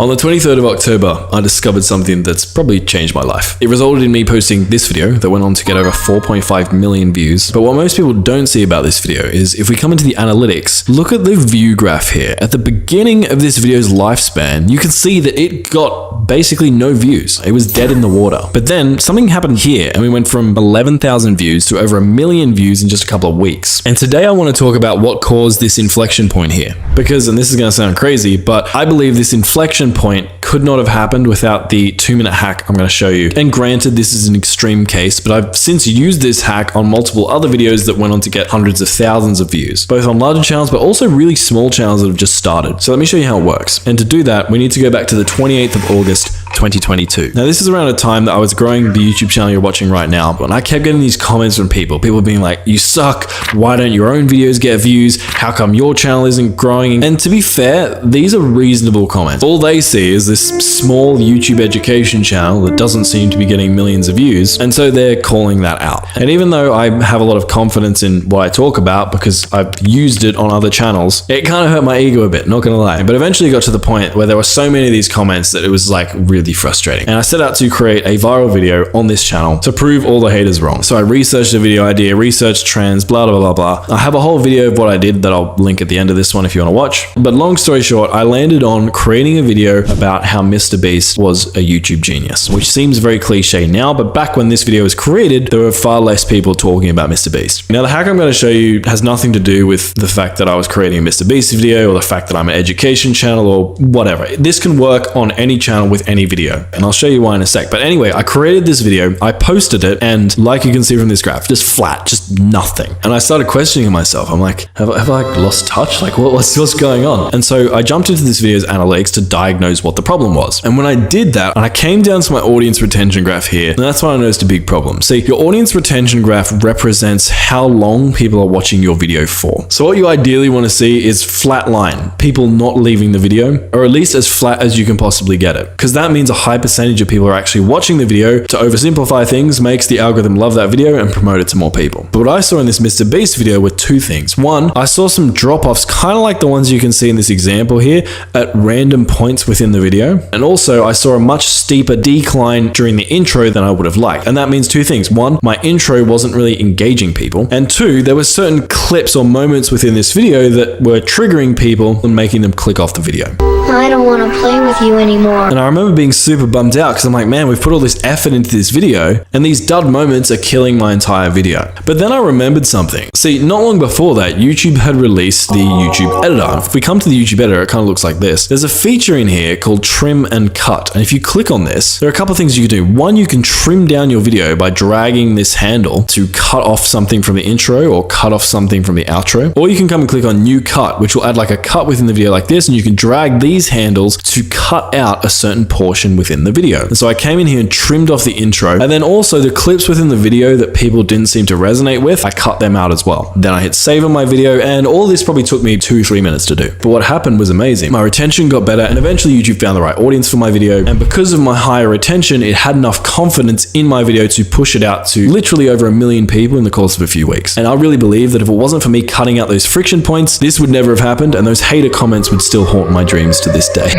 On the 23rd of October, I discovered something that's probably changed my life. It resulted in me posting this video that went on to get over 4.5 million views. But what most people don't see about this video is if we come into the analytics, look at the view graph here. At the beginning of this video's lifespan, you can see that it got basically no views. It was dead in the water. But then something happened here and we went from 11,000 views to over 1 million views in just a couple of weeks. And today I want to talk about what caused this inflection point here. Because, and this is going to sound crazy, but I believe this inflection point could not have happened without the 2-minute hack I'm going to show you. And granted, this is an extreme case, but I've since used this hack on multiple other videos that went on to get hundreds of thousands of views, both on larger channels, but also really small channels that have just started. So let me show you how it works. And to do that, we need to go back to the 28th of August, 2022. Now, this is around a time that I was growing the YouTube channel you're watching right now, but I kept getting these comments from people being like, you suck, why don't your own videos get views, how come your channel isn't growing? And to be fair, these are reasonable comments. All they see is this small YouTube education channel that doesn't seem to be getting millions of views, and so they're calling that out. And even though I have a lot of confidence in what I talk about because I've used it on other channels, it kind of hurt my ego a bit, not gonna lie. But eventually it got to the point where there were so many of these comments that it was like really frustrating. And I set out to create a viral video on this channel to prove all the haters wrong. So I researched the video idea, researched trends, blah, blah, blah, blah. I have a whole video of what I did that I'll link at the end of this one if you want to watch. But long story short, I landed on creating a video about how MrBeast was a YouTube genius, which seems very cliche now, but back when this video was created, there were far less people talking about MrBeast. Now, the hack I'm going to show you has nothing to do with the fact that I was creating a MrBeast video or the fact that I'm an education channel or whatever. This can work on any channel with any video, and I'll show you why in a sec. But anyway, I created this video, I posted it, and like you can see from this graph, just flat, just nothing. And I started questioning myself. I'm like, have I lost touch? Like, what's going on? And so I jumped into this video's analytics to diagnose what the problem was. And when I did that, and I came down to my audience retention graph here, and that's when I noticed a big problem. See, your audience retention graph represents how long people are watching your video for. So what you ideally want to see is flat line, people not leaving the video, or at least as flat as you can possibly get it. Because that means a high percentage of people are actually watching the video. To oversimplify things, makes the algorithm love that video and promote it to more people. But what I saw in this MrBeast video were two things. One, I saw some drop-offs, kind of like the ones you can see in this example here, at random points within the video. And also, I saw a much steeper decline during the intro than I would have liked. And that means two things. One, my intro wasn't really engaging people. And two, there were certain clips or moments within this video that were triggering people and making them click off the video. I don't want to play with you anymore. And I remember being super bummed out because I'm like, man, we've put all this effort into this video and these dud moments are killing my entire video. But then I remembered something. See, not long before that, YouTube had released the YouTube editor. If we come to the YouTube editor, it kind of looks like this. There's a feature in here called trim and cut. And if you click on this, there are a couple of things you can do. One, you can trim down your video by dragging this handle to cut off something from the intro or cut off something from the outro. Or you can come and click on new cut, which will add like a cut within the video like this, and you can drag these handles to cut out a certain portion within the video. And so I came in here and trimmed off the intro, and then also the clips within the video that people didn't seem to resonate with, I cut them out as well. Then I hit save on my video, and all this probably took me 2-3 minutes to do. But what happened was amazing. My retention got better, and eventually YouTube found the right audience for my video. And because of my higher retention, it had enough confidence in my video to push it out to literally over 1 million people in the course of a few weeks. And I really believe that if it wasn't for me cutting out those friction points, this would never have happened, and those hater comments would still haunt my dreams to this day.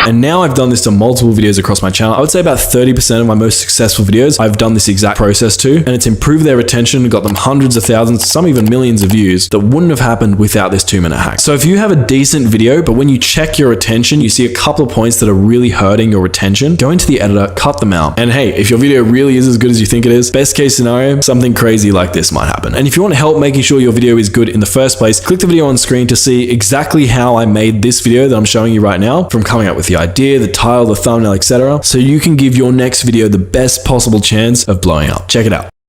And now I've done this to multiple videos across my channel. I would say about 30% of my most successful videos, I've done this exact process to, and it's improved their retention, got them hundreds of thousands, some even millions of views that wouldn't have happened without this 2-minute hack. So if you have a decent video, but when you check your retention, you see a couple of points that are really hurting your retention, go into the editor, cut them out. And hey, if your video really is as good as you think it is, best case scenario, something crazy like this might happen. And if you want help making sure your video is good in the first place, click the video on screen to see exactly how I made this video that I'm showing you right now, from coming up with the idea, the title, the thumbnail, etc. So you can give your next video the best possible chance of blowing up. Check it out.